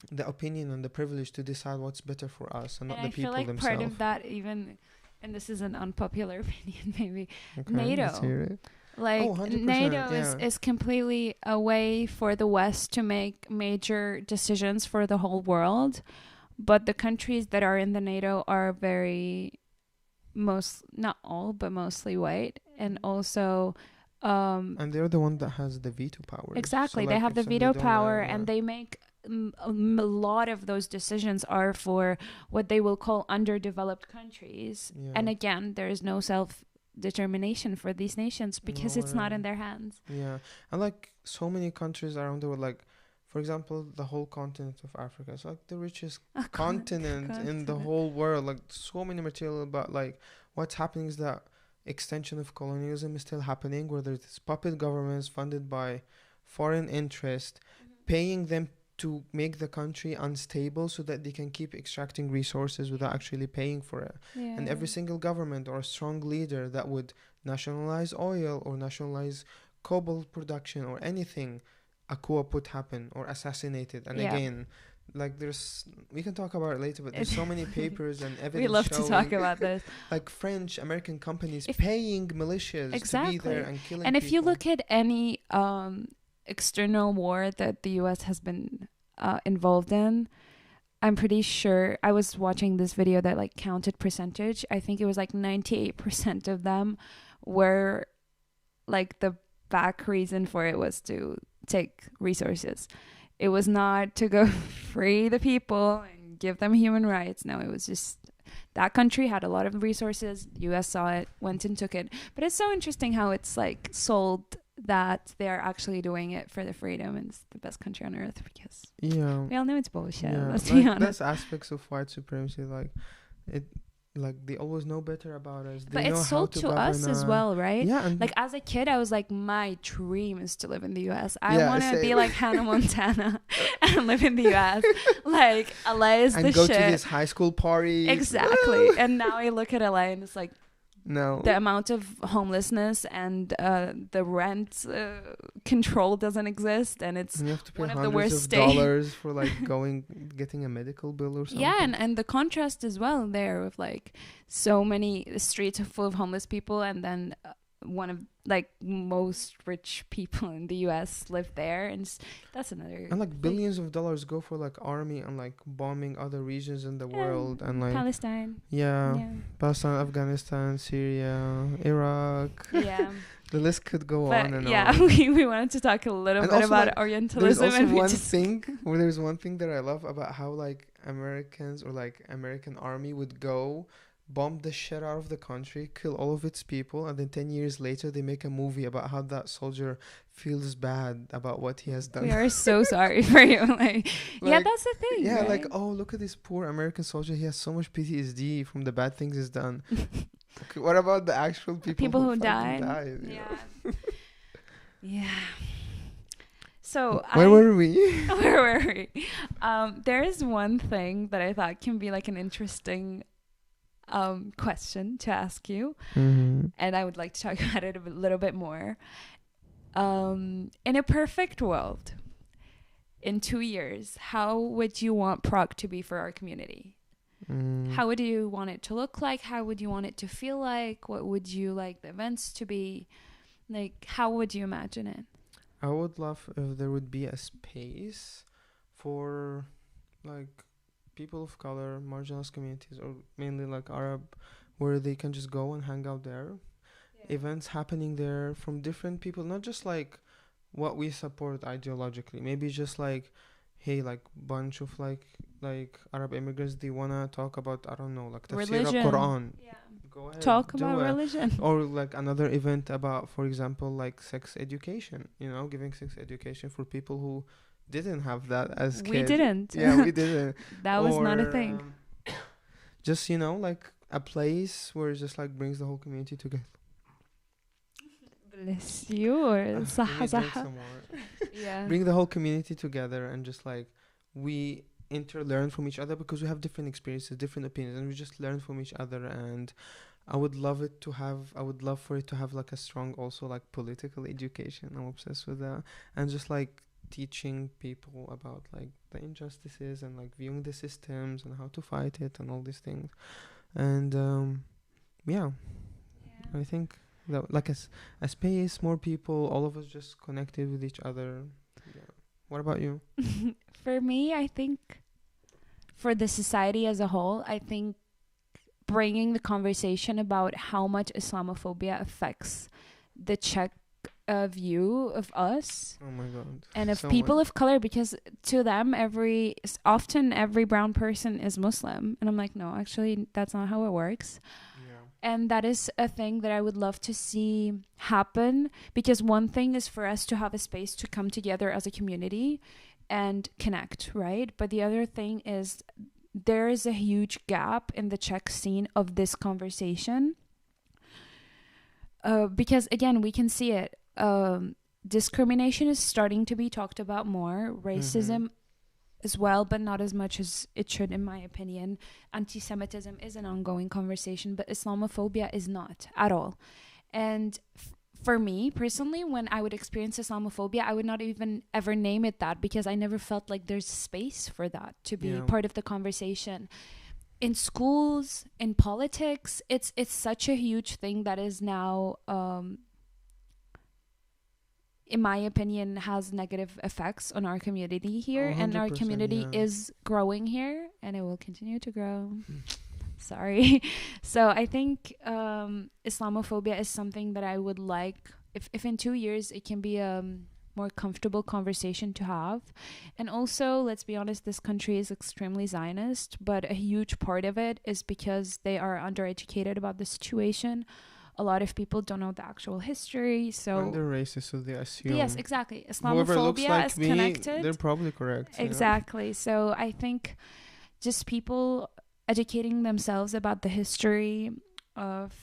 the opinion and the privilege to decide what's better for us, and not the people themselves. I feel like part of that, even, and this is an unpopular opinion, maybe, NATO. Let's hear it. Like, 100%, NATO is completely a way for the West to make major decisions for the whole world. But the countries that are in the NATO are not all, but mostly white. And also... and they're the one that has the veto power. Exactly. So they have the veto power, and they make a lot of those decisions are for what they will call underdeveloped countries. Yeah. And again, there is no self-determination for these nations because it's not in their hands. Yeah. And like so many countries around the world, like, for example, the whole continent of Africa. It's like the richest continent in the whole world. Like so many material about like what's happening is that extension of colonialism is still happening, where there's this puppet governments funded by foreign interest, paying them to make the country unstable so that they can keep extracting resources without actually paying for it. And every single government or a strong leader that would nationalize oil or nationalize cobalt production or anything, a coup would happen or assassinated. And again, like we can talk about it later, but there's so many papers and evidence. We love to talk about this. Like French, American companies paying militias to be there and killing and if people. you look at any external war that the US has been involved in, I'm pretty sure I was watching this video that like counted percentage. I think it was like 98% of them were like the back reason for it was to take resources. It was not to go free the people and give them human rights. No, it was just that country had a lot of resources. US saw it, went and took it. But it's so interesting how it's like sold that they're actually doing it for the freedom and it's the best country on earth, because we all know it's bullshit. Let's be honest. That's aspects of white supremacy, like it, like they always know better about us. But it's sold to us as well, right? Yeah. Like as a kid, I was like, my dream is to live in the US. I want to be like Hannah Montana and live in the US. Like LA is the shit. And go to this high school party. Exactly. And now I look at LA and it's like, no, the amount of homelessness and the rent control doesn't exist, and it's one of the worst dollars for like getting a medical bill or something. Yeah, and the contrast as well there with like so many streets full of homeless people, and then one of like most rich people in the US live there, and that's another. And like billions of dollars go for like army and like bombing other regions in the world, and like Palestine. Palestine, Afghanistan, Syria, Iraq. Yeah. The list could go on and on. we wanted to talk a little bit about like, Orientalism. There's one thing that I love about how like Americans or like American army would go bomb the shit out of the country, kill all of its people, and then 10 years later they make a movie about how that soldier feels bad about what he has done. We are so sorry for you. Like, yeah, that's the thing. Yeah, right? like, oh, look at this poor American soldier. He has so much PTSD from the bad things he's done. Okay, what about the actual people who died? Yeah. Yeah. So where were we? There is one thing that I thought can be like an interesting question to ask you, and I would like to talk about it a little bit more. In a perfect world, in 2 years, how would you want Prague to be for our community? How would you want it to look like? How would you want it to feel like? What would you like the events to be? Like, how would you imagine it? I would love if there would be a space for like people of color, marginalized communities, or mainly like Arab, where they can just go and hang out there. Events happening there from different people, not just like what we support ideologically. Maybe just like, hey, like bunch of like Arab immigrants, they wanna talk about, I don't know, like tafsir al-Quran. Yeah. Go ahead, talk about religion. Or like another event about, for example, like sex education. You know, giving sex education for people who didn't have that as kids. We didn't. Yeah, we didn't. That was not a thing. Just, you know, like a place where it just like brings the whole community together. Bless you. Or yeah. Bring the whole community together and just like we interlearn from each other, because we have different experiences, different opinions, and we just learn from each other. And I would love for it to have like a strong also like political education. I'm obsessed with that. And just like teaching people about like the injustices and like viewing the systems and how to fight it and all these things. And I think that like a space, more people, all of us just connected with each other. Yeah. What about you? For me, I think for the society as a whole, I think bringing the conversation about how much Islamophobia affects the Czech view of us. Oh my God. And of people of color, because to them often every brown person is Muslim, and I'm like, no, actually that's not how it works. And that is a thing that I would love to see happen, because one thing is for us to have a space to come together as a community and connect, right? But the other thing is there is a huge gap in the Czech scene of this conversation. Because again, we can see it. Discrimination is starting to be talked about more. Racism as well, but not as much as it should, in my opinion. Anti-Semitism is an ongoing conversation, but Islamophobia is not at all. And for me personally, when I would experience Islamophobia, I would not even ever name it that, because I never felt like there's space for that to be part of the conversation. In schools, in politics, it's such a huge thing that is now, in my opinion, has negative effects on our community here, and our community is growing here, and it will continue to grow. Sorry. So I think Islamophobia is something that I would like, if in 2 years it can be a more comfortable conversation to have. And also, let's be honest, this country is extremely Zionist, but a huge part of it is because they are undereducated about the situation. A lot of people don't know the actual history, so... And they're racist, so they assume... Yes, exactly. Islamophobia is connected. They're probably correct. Exactly. So I think just people educating themselves about the history of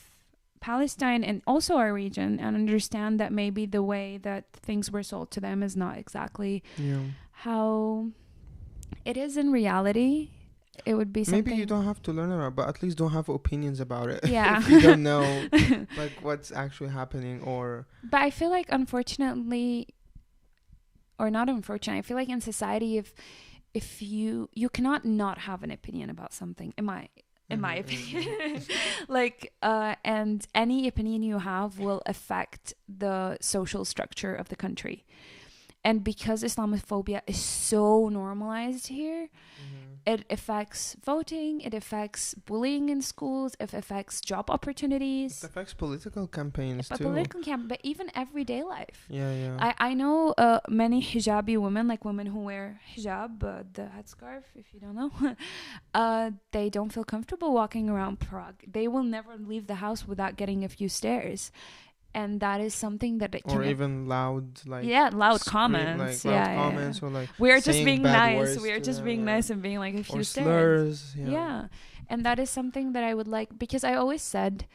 Palestine and also our region, and understand that maybe the way that things were sold to them is not exactly how it is in reality. It would be something... Maybe you don't have to learn about it, but at least don't have opinions about it. Yeah. If you don't know like what's actually happening, or... But I feel like, unfortunately, or not unfortunately, I feel like in society, if you cannot not have an opinion about something, in my opinion. Like, and any opinion you have will affect the social structure of the country. And because Islamophobia is so normalized here, it affects voting, it affects bullying in schools, it affects job opportunities. It affects political campaigns too. But even everyday life. Yeah. I know many hijabi women, like women who wear hijab, the headscarf, if you don't know, they don't feel comfortable walking around Prague. They will never leave the house without getting a few stairs. And that is something that or even loud comments, comments, or like we're just being nice. We're just being nice and being like a few slurs. And that is something that I would like, because I always said,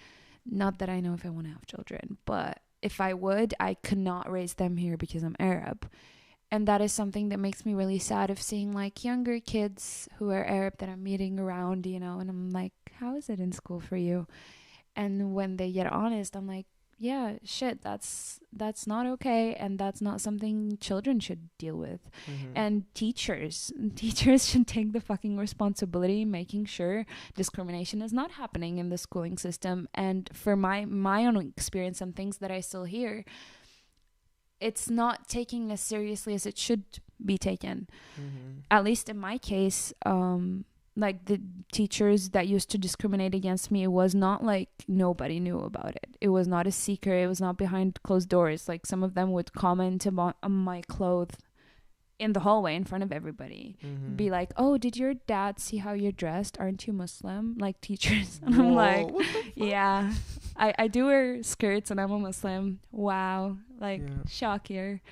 not that I know if I want to have children, but if I would, I could not raise them here because I'm Arab. And that is something that makes me really sad, of seeing like younger kids who are Arab that I'm meeting around, and I'm like, how is it in school for you? And when they get honest, I'm like, yeah, shit, that's not okay, and that's not something children should deal with. And teachers should take the fucking responsibility, making sure discrimination is not happening in the schooling system. And for my own experience and things that I still hear, it's not taking as seriously as it should be taken. At least in my case, like the teachers that used to discriminate against me, it was not like nobody knew about it. It was not a secret. It was not behind closed doors. Like, some of them would comment on my clothes in the hallway in front of everybody. Be like, oh, did your dad see how you're dressed? Aren't you Muslim? Like, teachers. And I'm like, yeah, I do wear skirts and I'm a Muslim. Wow. Like, shock here.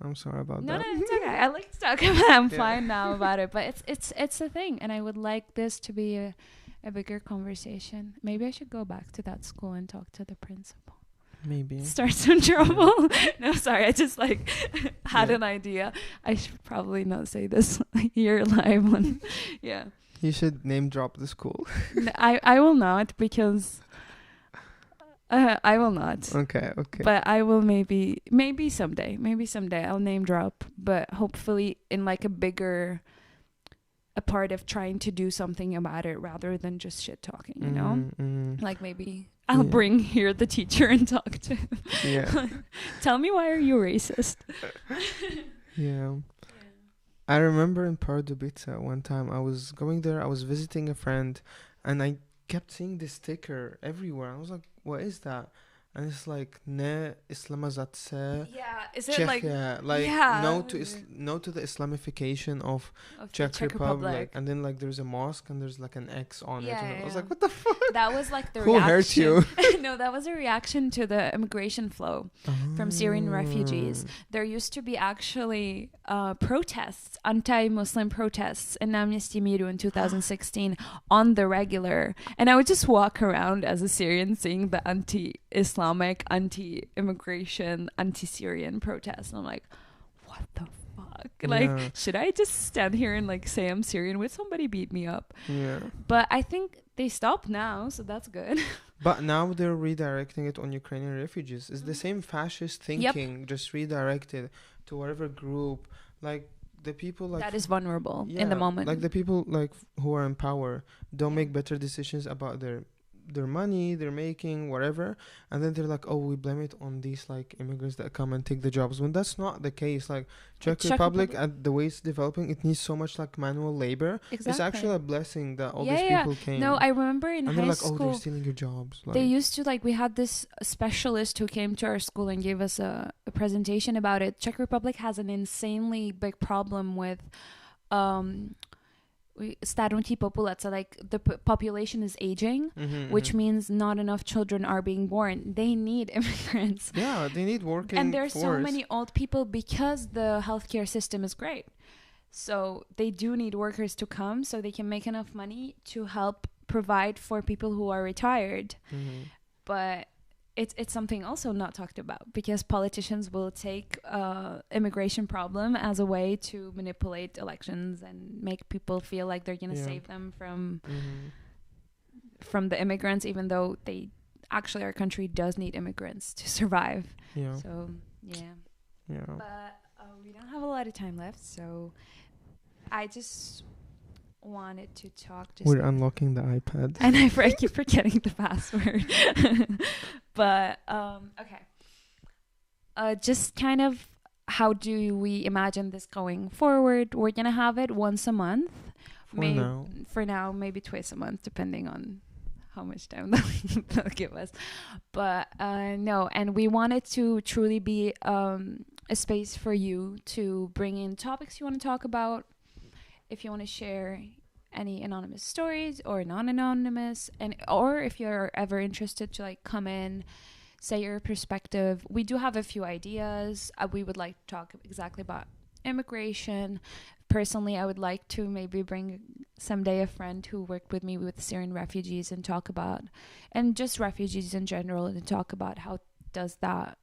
I'm sorry about that. No, it's okay. I like to talk about it. I'm fine now about it. But it's a thing. And I would like this to be a bigger conversation. Maybe I should go back to that school and talk to the principal. Maybe. Start some trouble. No, sorry. I just had an idea. I should probably not say this here live one. Yeah. You should name drop the school. I will not, because... I will not. Okay. But I will maybe someday. Maybe someday I'll name drop, but hopefully in like a part of trying to do something about it, rather than just shit talking, you know? Like, maybe I'll bring here the teacher and talk to him. Yeah. Tell me, why are you racist? I remember in Pardubice one time I was going there, I was visiting a friend, and I kept seeing this sticker everywhere. I was like, what is that? and it's like ne islamizace. Yeah, is it Czechia, like yeah, no to the Islamification of Czech Republic. And then like there's a mosque and there's like an X on it. And I was like, what the fuck? That was like the Who reaction. hurt you? No, that was a reaction to the immigration flow from Syrian refugees. There used to be actually protests, anti-Muslim protests in Náměstí Míru in 2016 on the regular. And I would just walk around as a Syrian seeing the anti-Islamic, anti-immigration, anti-Syrian protests. And I'm like, what the fuck? Like, should I just stand here and like say I'm Syrian? Would somebody beat me up? Yeah. But I think they stopped now, so that's good. But now they're redirecting it on Ukrainian refugees. It's the same fascist thinking, just redirected to whatever group. Like the people like that is vulnerable in the moment. Like the people like who are in power don't make better decisions about their money they're making, whatever, and then they're like, oh, we blame it on these like immigrants that come and take the jobs, when that's not the case. Like Czech Republic, at the way it's developing, it needs so much like manual labor. Exactly. It's actually a blessing that all these people came. No, I remember in high school, oh, they're stealing your jobs. Like, they used to like, we had this specialist who came to our school and gave us a presentation about it. Czech Republic has an insanely big problem with stárnutí populace, like the population is aging, which means not enough children are being born. They need immigrants. Yeah, they need working and there's force. So many old people because the healthcare system is great. So they do need workers to come so they can make enough money to help provide for people who are retired. But it's something also not talked about, because politicians will take immigration problem as a way to manipulate elections and make people feel like they're going to save them from the immigrants, even though they actually, our country does need immigrants to survive. Yeah. So, yeah. But we don't have a lot of time left, so I just wanted to talk. We're unlocking the iPad. And I keep forgetting the password. But, okay. Just kind of, how do we imagine this going forward? We're going to have it once a month. For now, maybe twice a month, depending on how much time they'll give us. But no, and we want it to truly be a space for you to bring in topics you want to talk about. If you want to share any anonymous stories or non-anonymous, or if you're ever interested to like come in, say your perspective. We do have a few ideas. We would like to talk exactly about immigration. Personally, I would like to maybe bring someday a friend who worked with me with Syrian refugees and talk about, and just refugees in general, and talk about how does that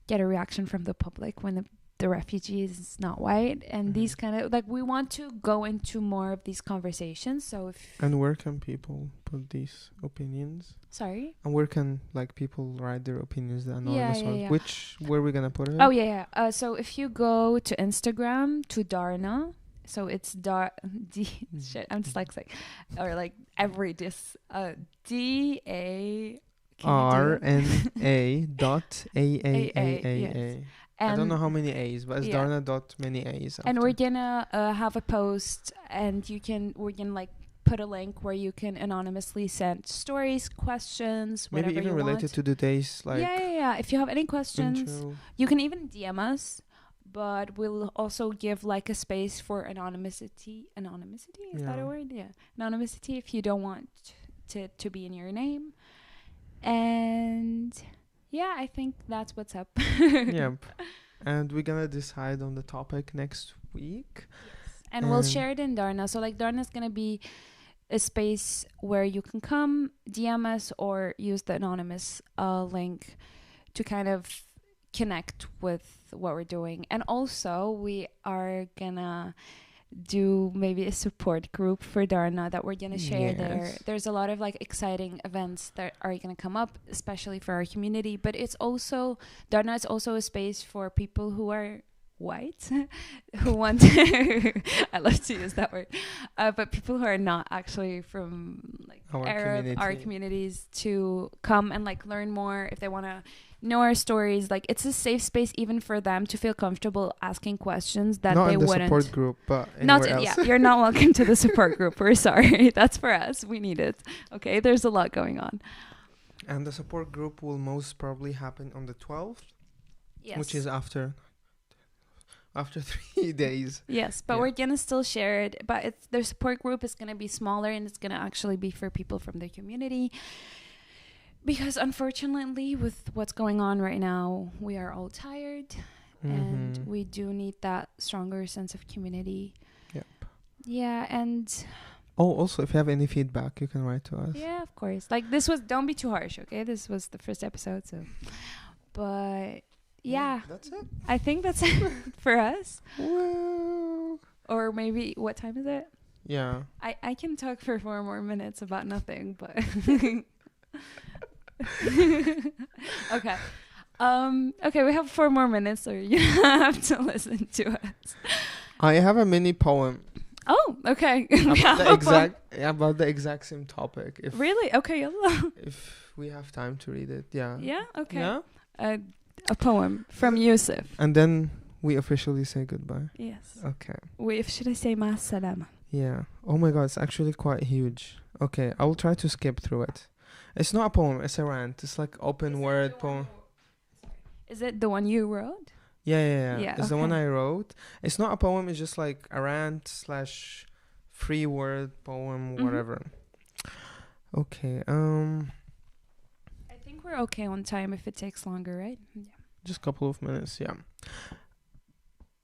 get a reaction from the public when the refugee is not white, and these kind of, like, we want to go into more of these conversations. So and where can people put these opinions? Sorry? And where can like people write their opinions, the anonymous ones? Where are we gonna put it? Oh yeah. So if you go to Instagram to Darna, so it's shit, I'm dyslexic, or like every DA RNA dot AAAAA. I don't know how many A's, but it's Darna dot many A's. And we're gonna have a post, and we're gonna like put a link where you can anonymously send stories, questions, whatever maybe even you related want. to today's like. Yeah. If you have any questions, you can even DM us. But we'll also give like a space for anonymity. Is that a word? Yeah, anonymity if you don't want to be in your name. And yeah, I think that's what's up. Yep. And we're gonna decide on the topic next week. Yes. And we'll share it in Darna. So like Darna's gonna be a space where you can come, DM us, or use the anonymous link to kind of connect with what we're doing. And also we are gonna do maybe a support group for Darna that we're gonna share there. There's a lot of like exciting events that are gonna come up, especially for our community. But it's also, Darna is also a space for people who are white, who want to I love to use that word, but people who are not actually from like our communities, to come and like learn more if they want to know our stories. Like, it's a safe space even for them to feel comfortable asking questions that not they in the wouldn't. Support group, but anywhere else. Yeah, you're not welcome to the support group. We're sorry. That's for us. We need it. Okay, there's a lot going on. And the support group will most probably happen on the 12th, Yes. which is after 3 days. Yes, but we're gonna still share it. But their support group is gonna be smaller, and it's gonna actually be for people from the community. Because unfortunately, with what's going on right now, we are all tired, and we do need that stronger sense of community. Yep. Yeah, and also, if you have any feedback, you can write to us. Yeah, of course. Like, don't be too harsh, okay? This was the first episode, so. But yeah, that's it. I think that's it for us. Woo. Or maybe, what time is it? Yeah. I can talk for 4 more minutes about nothing, but okay. Okay, we have 4 more minutes, so you have to listen to us. I have a mini poem. Oh, okay. About the exact same topic. Really? Okay, yalla. If we have time to read it, yeah. Yeah. Okay. Yeah. A poem from Youssef. And then we officially say goodbye. Yes. Okay. Should I say ma salama? Yeah. Oh my God, it's actually quite huge. Okay, I will try to skip through it. It's not a poem, it's a rant. It's like open word poem. Is it the one you wrote? Yeah. It's the one I wrote. It's not a poem, it's just like a rant / free word poem, whatever. Okay. I think we're okay on time if it takes longer, right? Yeah. Just a couple of minutes, yeah.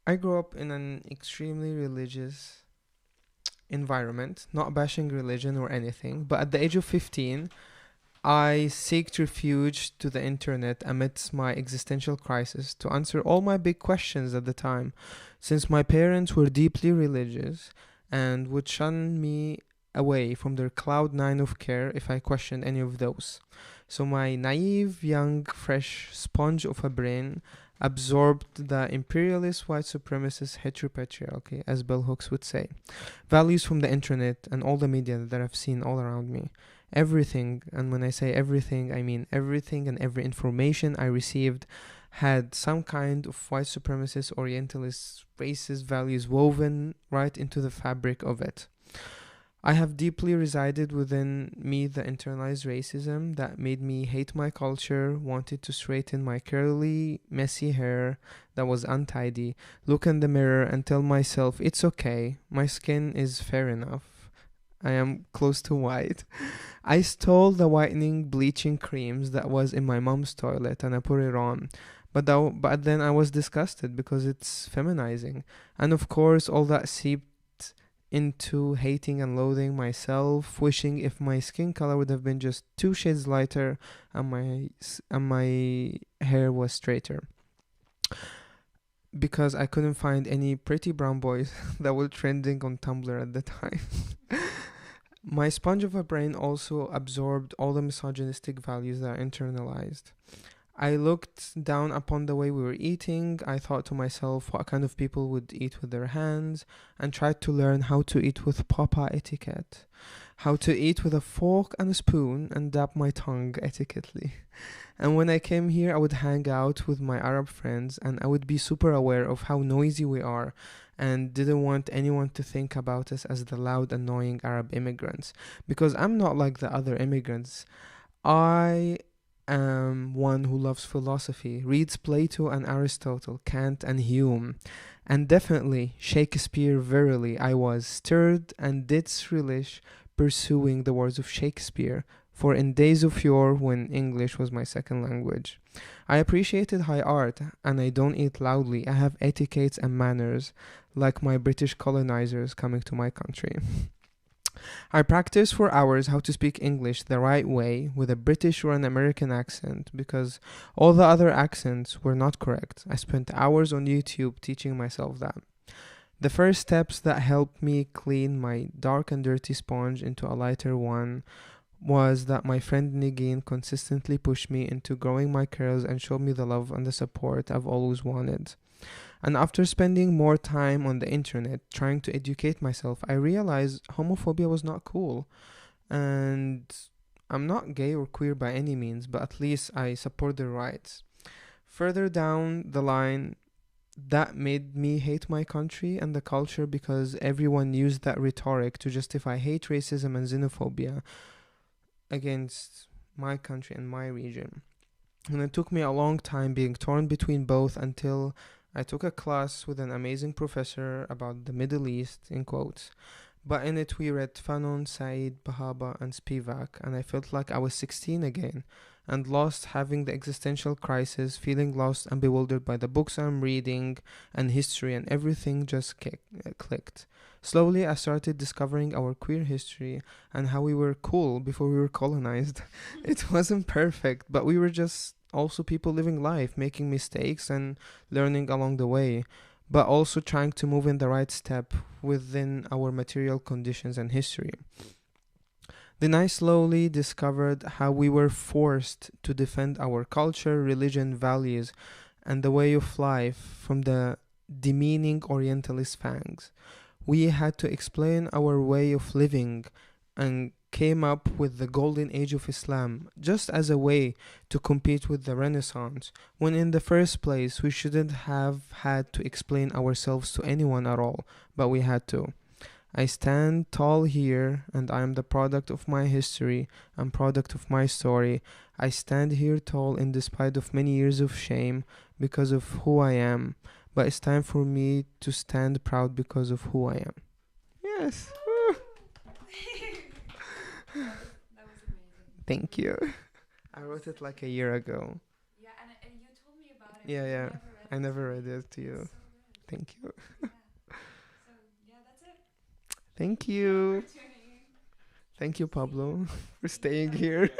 I grew up in an extremely religious environment, not bashing religion or anything, but at the age of 15, I sought refuge to the internet amidst my existential crisis to answer all my big questions at the time, since my parents were deeply religious and would shun me away from their cloud 9 of care if I questioned any of those. So my naive, young, fresh sponge of a brain absorbed the imperialist white supremacist heteropatriarchy, as bell hooks would say, values from the internet and all the media that I've seen all around me. Everything, and when I say everything, I mean everything and every information I received had some kind of white supremacist, orientalist, racist values woven right into the fabric of it. I have deeply resided within me the internalized racism that made me hate my culture, wanted to straighten my curly, messy hair that was untidy, look in the mirror and tell myself it's okay, my skin is fair enough, I am close to white. I stole the whitening bleaching creams that was in my mom's toilet and I put it on. But then I was disgusted because it's feminizing. And of course all that seeped into hating and loathing myself, wishing if my skin color would have been just 2 shades lighter and my hair was straighter. Because I couldn't find any pretty brown boys that were trending on Tumblr at the time. My sponge of a brain also absorbed all the misogynistic values that I internalized. I looked down upon the way we were eating. I thought to myself what kind of people would eat with their hands and tried to learn how to eat with papa etiquette. How to eat with a fork and a spoon and dab my tongue etiquettely. And when I came here, I would hang out with my Arab friends and I would be super aware of how noisy we are and didn't want anyone to think about us as the loud, annoying Arab immigrants. Because I'm not like the other immigrants. I am one who loves philosophy, reads Plato and Aristotle, Kant and Hume. And definitely, Shakespeare, verily, I was stirred and didst relish pursuing the words of Shakespeare, for in days of yore when English was my second language. I appreciated high art, and I don't eat loudly. I have etiquettes and manners, like my British colonizers coming to my country. I practiced for hours how to speak English the right way with a British or an American accent because all the other accents were not correct. I spent hours on YouTube teaching myself that. The first steps that helped me clean my dark and dirty sponge into a lighter one was that my friend Nigeen consistently pushed me into growing my curls and showed me the love and the support I've always wanted. And after spending more time on the internet trying to educate myself, I realized homophobia was not cool. And I'm not gay or queer by any means, but at least I support their rights. Further down the line, that made me hate my country and the culture because everyone used that rhetoric to justify hate, racism, and xenophobia against my country and my region. And it took me a long time being torn between both until I took a class with an amazing professor about the Middle East, in quotes. But in it we read Fanon, Said, Bahaba, and Spivak, and I felt like I was 16 again, and lost, having the existential crisis, feeling lost and bewildered by the books I'm reading, and history, and everything just clicked. Slowly I started discovering our queer history and how we were cool before we were colonized. It wasn't perfect, but we were just also people living life, making mistakes and learning along the way, but also trying to move in the right step within our material conditions and history. Then I slowly discovered how we were forced to defend our culture, religion, values, and the way of life from the demeaning Orientalist fangs. We had to explain our way of living and came up with the golden age of Islam just as a way to compete with the Renaissance, when in the first place we shouldn't have had to explain ourselves to anyone at all, but we had to. I stand tall here, and I am the product of my history and product of my story. I stand here tall in despite of many years of shame because of who I am, but it's time for me to stand proud because of who I am. Yes. That was amazing. Thank you. I wrote it like a year ago. Yeah, and you told me about it. Yeah, yeah. I never read it to you. So Thank you. yeah. So yeah, that's it. Thank you. Thank you, Pablo, for staying here.